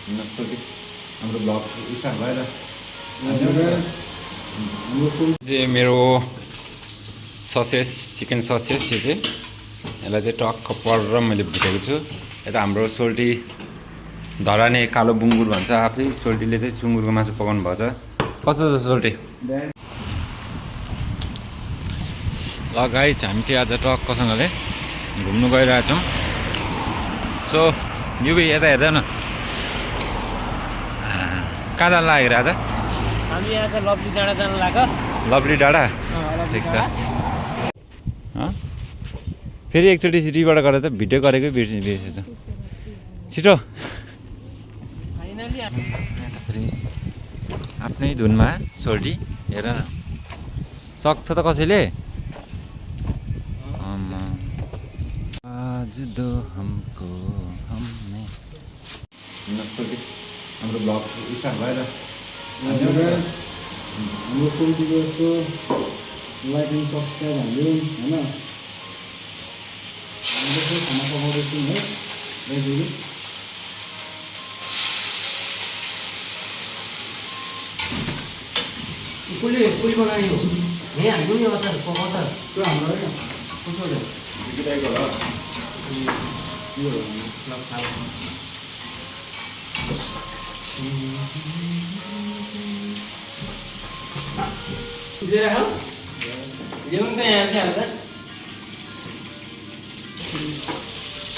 हाम्रो blog start भएर चाहिँ मेरो ससेस चिकन ससेस यो चाहिँ यसलाई चाहिँ टक्क परेर मैले भुटेको छु। यता हाम्रो सोल्टी धराने कालो बुङ्गुर भन्छ आफै, सोल्टीले चाहिँ सुँगुरको मासु पकाउनु भएको छ। कस्तो छ सोल्टी? ल गाइस, हामी चाहिँ आज टक्कसँगले घुम्नु गइरहेछौँ। सो युबी यता हेर्दा न, कहाँ जानु लागेको आज? हामी यहाँ चाहिँ लभली डाँडा जानु लाग्यो। लभली डाँडा? ठिक छ। फेरि एकचोटि सिटीबाट गरेर त भिडियो गरेकै बिर्सेछ। छिटो फेरि आफ्नै धुनमा सोल्टी हेर न, सक्छ त कसैले? आज दो हमको हमने हाम्रो ब्लग स्टार्ट भएर हाम्रो सोल्टीको यसो लाइक एन्ड सब्सक्राइब हाल्यो होइन। हामीले चाहिँ खाना पकाउँदैछौँ है दाजुले। कसले बनायो? यहाँ हाम्रो नि अचार पकाउँछ त्यो हाम्रो होइन कसो हो गिटाईको होला।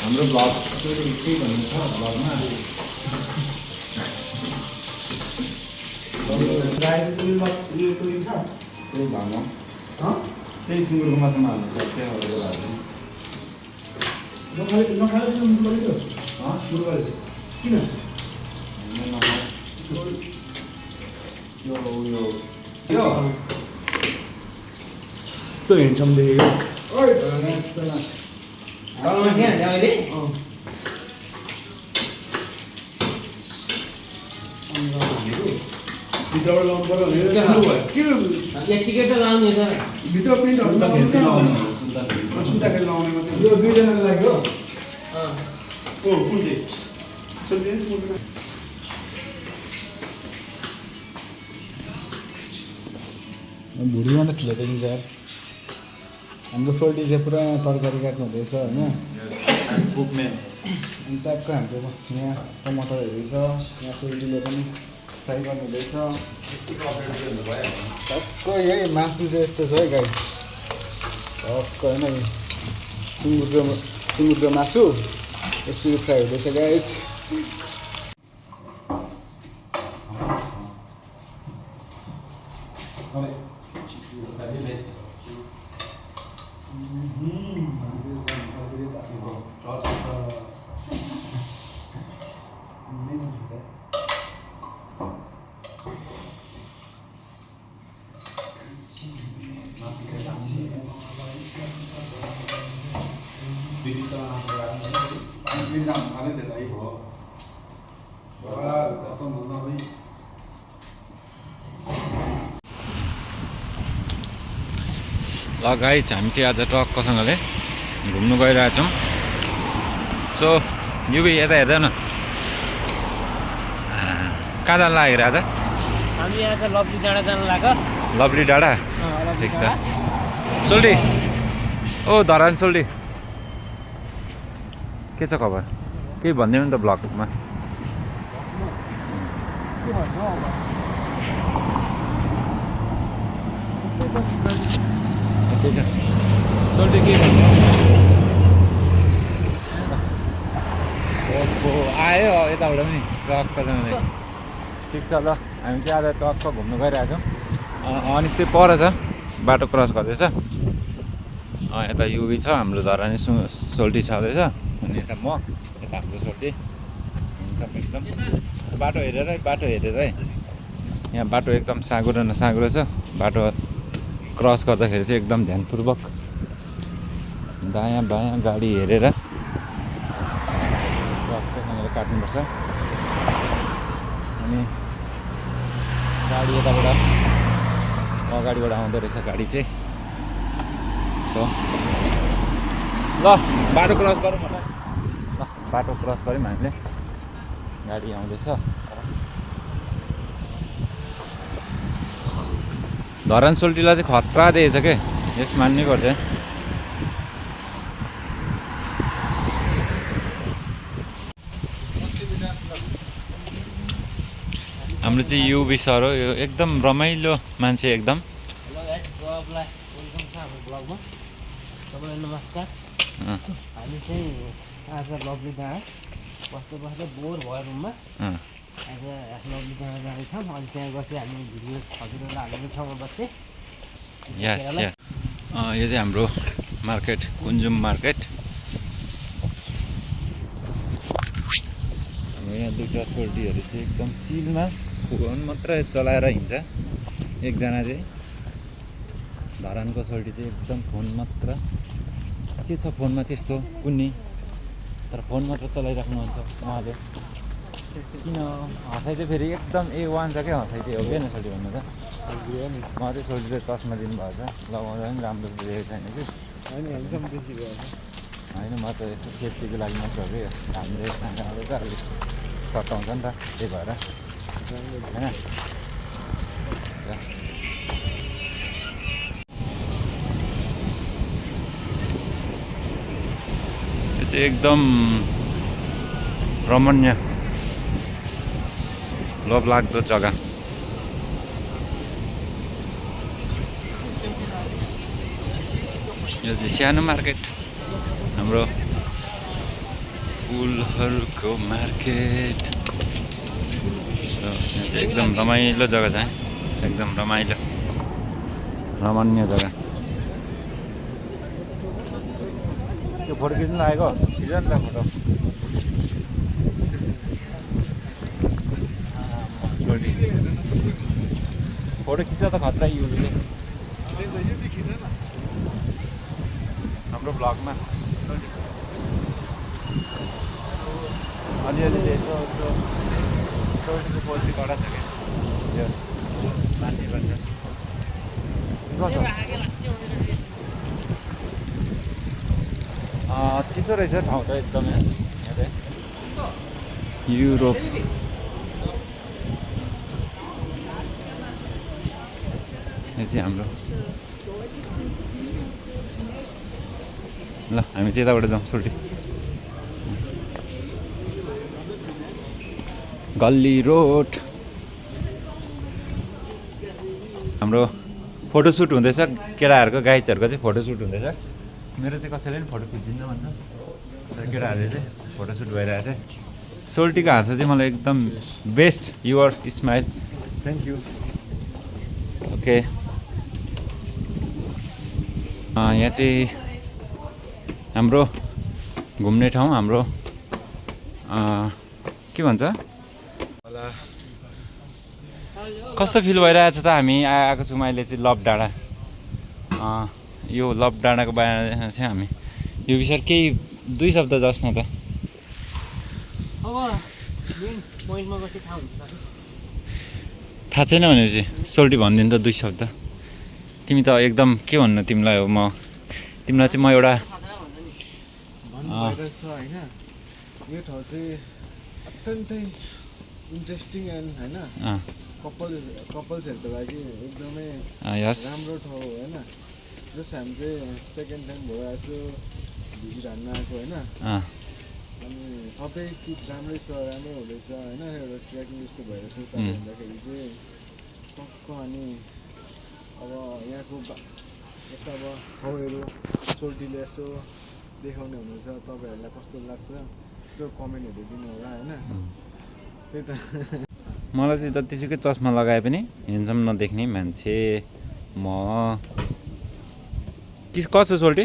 हाम्रो ब्लग के भन्नु छ ब्लगमा? त्यही भामा त्यही सुँगुरको मासुमा हाल्नु सक्छ। नखाले किन त्यो हेन्डसम देखेको भित्रबाट लाउनु पर्यो भित्र प्रिन्टहरू सुत्दाखेरि लाउने मात्रै। यो दुईजनाको लागि हो। कुन चाहिँ भुँडीमा त ठुलो देखिन्छ यार। हाम्रो सोल्टी चाहिँ पुरा तरकारी काट्नु हुँदैछ होइन। अनि ट्याक्क हाम्रो यहाँ टमाटरहरू छ, यहाँ सोल्टीले पनि फ्राई गर्नु हुँदैछ। टक्क यही मासु चाहिँ यस्तो छ है गाइस, टक्क होइन सुँगुरको मासु यसरी फ्राई हुँदैछ गाइस। ल गाइस, हामी चाहिँ आज टक्कसँगले घुम्नु गइरहेछौँ। सो युबी यता हेर्दा न, कहाँ जानु लागेको आज? हामी यहाँ चाहिँ लभली डाँडा जानु लाग्यो। लभली डाँडा? ठिक छ। सोल्टी ओ धरान सोल्टी, के छ खबर? केही भनिदिनु नि त ब्लगमा। सोल्टी के आयो यताबाट पनि टक्कसँगले। ठिक छ ल, हामी चाहिँ आज टक्क घुम्नु गइरहेछौँ। अनि चाहिँ पर छ, बाटो क्रस गर्दैछ। यता युबी छ, हाम्रो धरानी सोल्टी छँदैछ। अनि यता म, यता हाम्रो सोल्टी सब एकदम बाटो हेरेर है। यहाँ बाटो एकदम साँगुरो न साँगुरो छ। बाटो क्रस गर्दाखेरि चाहिँ एकदम ध्यानपूर्वक दायाँ बायाँ गाडी हेरेर टक्कसँगले काट्नुपर्छ। अनि गाडी यताबाट अगाडिबाट आउँदो रहेछ गाडी चाहिँ। सो ल बाटो क्रस गरौँ होला। ल बाटो क्रस गऱ्यौँ हामीले। गाडी आउँदैछ धरान सोल्टीलाई चाहिँ खतरा दिएछ के यस मान्नै पर्छ हाम्रो चाहिँ युबी सर हो यो एकदम रमाइलो मान्छे एकदम हेलो गाइस सबलाई वेलकम छ हाम्रो ब्लगमा सबैलाई नमस्कार हामी चाहिँ आज लभली डाँडा बस्दै बस्दै बोर भयो रुममा आज लभली डाँडा जाँदैछौँ अनि त्यहाँ बसी हामी भिडियो हजुरहरूलाई हालेको ठाउँमा बस्छ यस यो चाहिँ हाम्रो मार्केट कुञ्जुम मार्केट यहाँ दुईवटा सोल्टीहरू चाहिँ एकदम चिलमा फोन मात्रै चलाएर हिँड्छ एकजना चाहिँ धरानको सोल्टी चाहिँ एकदम फोन मात्र के छ फोनमा त्यस्तो कुन्नी तर फोन मात्र चलाइराख्नुहुन्छ उहाँले किन हँसाइ चाहिँ फेरि एकदम A1 छ क्या हँसाइ चाहिँ हो क्या सोल्टी भन्नु त म चाहिँ सोल्टीले चस्मा दिनुभएको छ लगाउँदा पनि राम्रो देखेको छैन कि होइन म त यसो सेफ्टीको लागि मात्रै हो कि हामीले आमाले त अलिक सताउँछ नि त त्यही भएर होइन यो चाहिँ एकदम रमणीय लोभलाग्दो जग्गा यो चाहिँ सानो मार्केट हाम्रो फुलहरूको मार्केट यहाँ चाहिँ एकदम रमाइलो जग्गा छ एकदम रमाइलो रमणीय जग्गा त्यो फोटो खिच्नु लागेको खिच नि त फोटो फोटो खिच त खतरा युले हाम्रो ब्लगमा अलिअलि यसो सोल्टीको पोल्ट्री कडा छ क्या यो माथि भन्छ चिसो रहेछ ठाउँ त एकदमै युरोप यो चाहिँ हाम्रो ल हामी चाहिँ यताबाट जाउँ सोल्टी गल्ली रोड हाम्रो फोटोसुट हुँदैछ केटाहरूको गाइजहरूको चाहिँ फोटोसुट हुँदैछ मेरो चाहिँ कसैले पनि फोटो खिचिदिन्न भन्छ तर केटाहरूले चाहिँ फोटोसुट भइरहेको छ सोल्टीको हाँसो चाहिँ मलाई एकदम best your smile thank you okay यहाँ चाहिँ हाम्रो घुम्ने ठाउँ हाम्रो के भन्छ कस्तो फिल भइरहेछ त हामी आएको छौँ अहिले चाहिँ लभ डाँडा यो लभ डाँडाको बारेमा चाहिँ हामी यो विषय केही 2 शब्द जस् न त थाहा छैन भनेपछि सोल्टी भनिदिनु त 2 शब्द तिमी त एकदम के भन्नु तिमीलाई हो म तिमीलाई चाहिँ म एउटा यो ठाउँ चाहिँ अत्यन्तै इन्ट्रेस्टिङ एन्ड होइन कपल्सहरूको लागि एकदमै राम्रो ठाउँ हो होइन जस्ट हामी चाहिँ सेकेन्ड टाइम भइरहेको छु भिजिट हान्न आएको होइन अनि सबै चिज राम्रै छ राम्रै हुँदैछ होइन एउटा ट्रेकिङ जस्तो भइरहेछ उता भन्दाखेरि चाहिँ टक्क अनि अब यहाँको यस्तो अब ठाउँहरू सोल्टीले यसो देखाउने हुनुहुन्छ तपाईँहरूलाई कस्तो लाग्छ यसो कमेन्टहरू दिनु होला होइन त्यही त मलाई चाहिँ जतिसुकै चस्मा लगाए पनि हेन्सम नदेख्ने मान्छे म कसो सोल्टी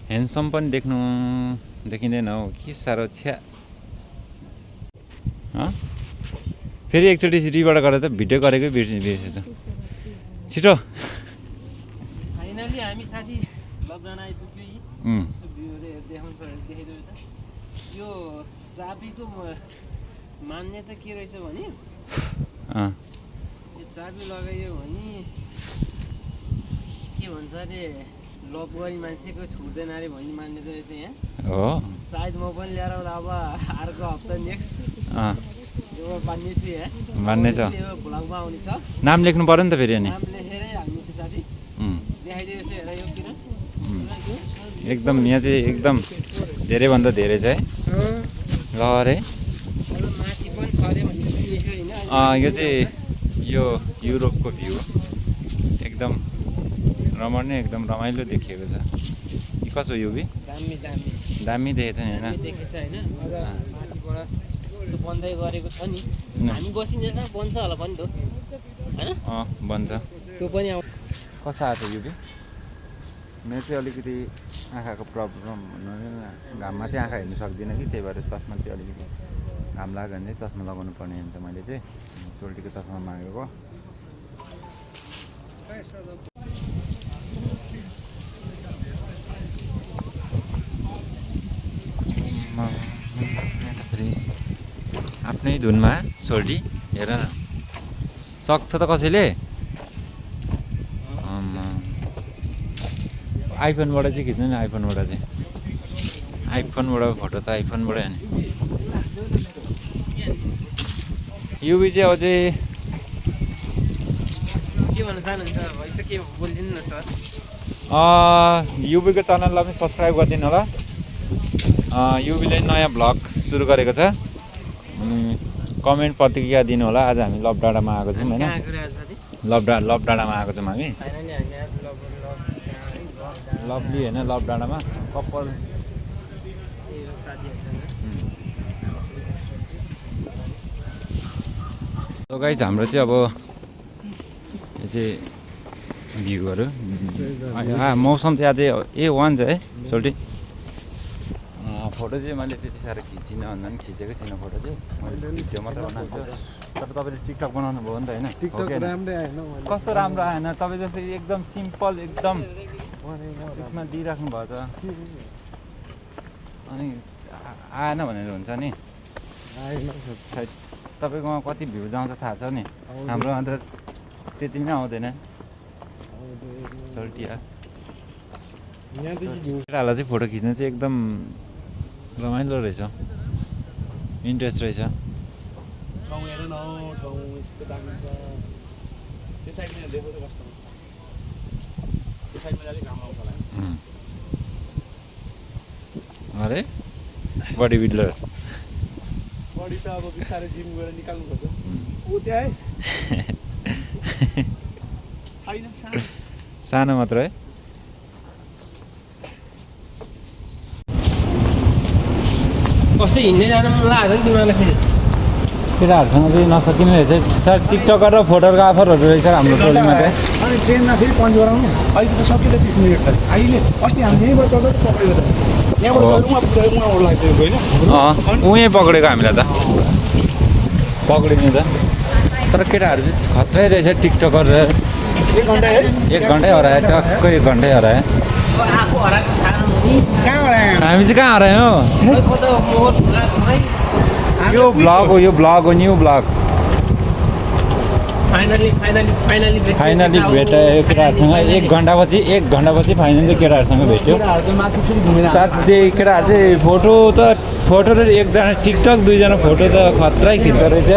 ह्यान्डसम पनि देखिँदैन हो के साह्रो छ्या फेरि एकचोटि रिबाट गरेर त भिडियो गरेकै बिर्सेछ छिटो फाइनली हामी साथी लभ डाँडा आइपुग्यो यो चाबीको मान्यता के रहेछ भने यो चाबी लगाइयो भने के भन्छ अरे ब्लग गर्ने मान्छेको छुट्दैन अरे भन्ने मान्ने रहेछ यहाँ हो सायद म पनि ल्याएर अब अर्को हप्ता नेक्स्ट यो बान्ने छु यहाँ भन्ने छ भ्लगमा आउने छ नाम लेख्नु पर्यो नि त फेरि अनि नाम लेखेरै हाल्ने छु साथी देखाइदिनुहोस् हेर यो किन एकदम यहाँ चाहिँ एकदम धेरैभन्दा धेरै छ है ल अरे माथि पनि छ अरे भन्ने सुनिएको होइन यो चाहिँ यो युरोपको भ्यू एकदम रमणीय एकदम रमाइलो देखिएको छ यो कसो यो बी दामी दामी दामी देखेको छ नि होइन देखेको छ होइन अझ माथिबाट त्यो बन्दै गरेको छ नि हामी बसिन्जेलसम्म बन्छ होला पनि त होइन बन्छ त्यो पनि आउँछ कस्तो आएको छ यो बी मेरो चाहिँ अलिकति आँखाको प्रब्लम भन्नु घाममा चाहिँ आँखा हेर्नु सक्दिनँ कि त्यही भएर चस्मा चाहिँ अलिकति घाम लाग्यो भने चाहिँ चस्मा लगाउनु पर्ने हुन्छ मैले चाहिँ सोल्टीको चस्मा मागेको फेरि आफ्नै धुनमा सोल्टी हेर न सक्छ त कसैले आइफोनबाट चाहिँ खिच्नु नि आइफोनबाट चाहिँ आइफोनबाट फोटो त आइफोनबाटै अनि युबी चाहिँ अब चाहिँ के भन्न चाहनुहुन्छ भइसक्यो के बोलिदिनु न सर युबीको च्यानललाई पनि सब्सक्राइब गरिदिनु होला युबीले नयाँ भ्लग सुरु गरेको छ अनि कमेन्ट प्रतिक्रिया दिनु होला आज हामी लभ डाँडामा आएको छौँ होइन लभ डाँडामा आएको छौँ हामी लभली होइन लभ डाँडामा कपाल सो गाइस हाम्रो चाहिँ अब यो चाहिँ भ्यूहरू मौसम चाहिँ अझै A1 छ है सोल्टी फोटो चाहिँ मैले त्यति साह्रो खिचिनँ भन्दा पनि खिचेकै छैन फोटो चाहिँ मैले भिडियो मात्र बनाएको छु तर तपाईँले टिकटक बनाउनु भयो नि त होइन कस्तो राम्रो आएन तपाईँ जस्तै एकदम सिम्पल एकदम त्यसमा दिइराख्नु भयो त अनि आएन भनेर हुन्छ नि सायद तपाईँकोमा कति भ्युज आउँछ थाहा छ नि हाम्रोमा त त्यति नै आउँदैन सोल्टिया केटाहरूलाई चाहिँ फोटो खिच्नु चाहिँ एकदम रमाइलो रहेछ इन्ट्रेस्ट रहेछ अरे बडी बिल्डर बडी त अब बिस्तारै जिम गएर निकाल्नु खोज्छ ऊ त्यहाँ छैन सानो मात्र है कस्तो हिँड्दै जानु मन लाग्यो नि तिमीहरूलाई फेरि केटाहरूसँग चाहिँ नसकिने रहेछ सर टिकटकर र फोटोग्राफरहरू रहेछ हाम्रो टोलीमा चाहिँ अनि ट्रेनमा फेरि पन्च गराउनु अहिले त सकियो 30 मिनट त अहिले अस्ति हामी यहीँबाट चढ्दै पक्रेको त यहाँबाट गएर उहाँ पुगेर उहाँबाट लाग्थ्यो होइन उहीँ पक्रेको हामीलाई त पक्रिने त तर केटाहरू चाहिँ खत्रै रहेछ टिकटकर 1 घन्टा है 1 घन्टै हरायो टक्कै 1 घन्टै हरायो आएको हराएको थाहा कहाँ गरायो हामी चाहिँ कहाँ हरायौँ यो ब्लग हो न्यू ब्लग फाइनली भेटायो केटाहरूसँग 1 घन्टापछि फाइनली केटाहरूसँग भेट्यो साँच्चै केटाहरू चाहिँ फोटो र एकजना टिकटक 2 जना फोटो त खत्रै खिच्दो रहेछ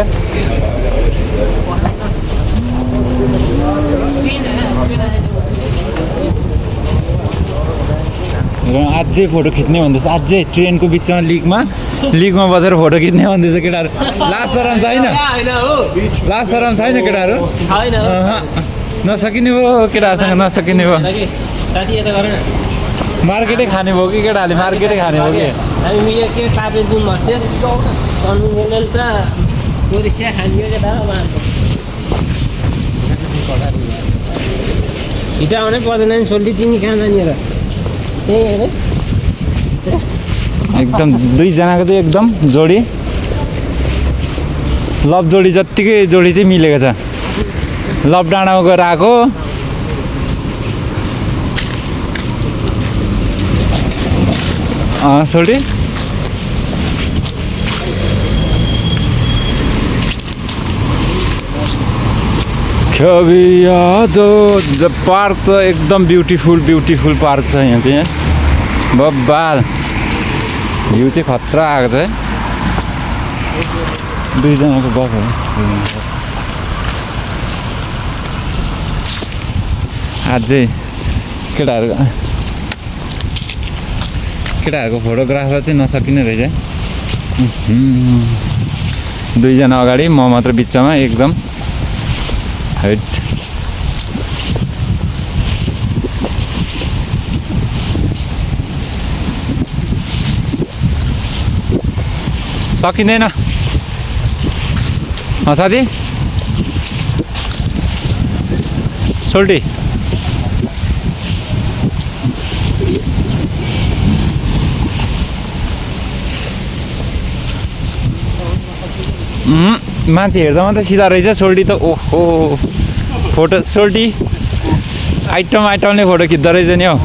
अझै फोटो खिच्ने भन्दैछ अझै ट्रेनको बिचमा लिगमा बसेर फोटो खिच्ने भन्दैछ केटाहरू लाज शरम छैन केटाहरू नसकिने भयो केटाहरूसँग नसकिने भयो मार्केटै खाने भयो कि केटाहरूले मार्केटै खाने भयो कि हामी यो के काभ्रे जाउँ भर्सेस कन्भेन्सनल त टुरिस्टिया खानियो केटा छिटो आउनै पर्दैन नि सोल्टी तिमी कहाँ जाने र एकदम 2 जनाको चाहिँ एकदम जोडी लभ जोडी जत्तिकै जोडी चाहिँ मिलेको छ लभ डाँडामा गएर आएको सोल्टी कभी यादों द पार्क त एकदम ब्युटिफुल पार्क छ यहाँ चाहिँ बब्बाल भ्यू चाहिँ खतरा आएको छ है दुईजनाको गफ हो अझै केटाहरूको फोटोग्राफर चाहिँ नसकिने रहेछ दुईजना अगाडि म मात्र बिचमा एकदम हाइट सकिँदैन साथी सोल्टी मान्छे हेर्दा मात्रै सिधा रहेछ सोल्टी त ओहो फोटो सोल्टी आइटमले फोटो खिच्दो रहेछ नि हौ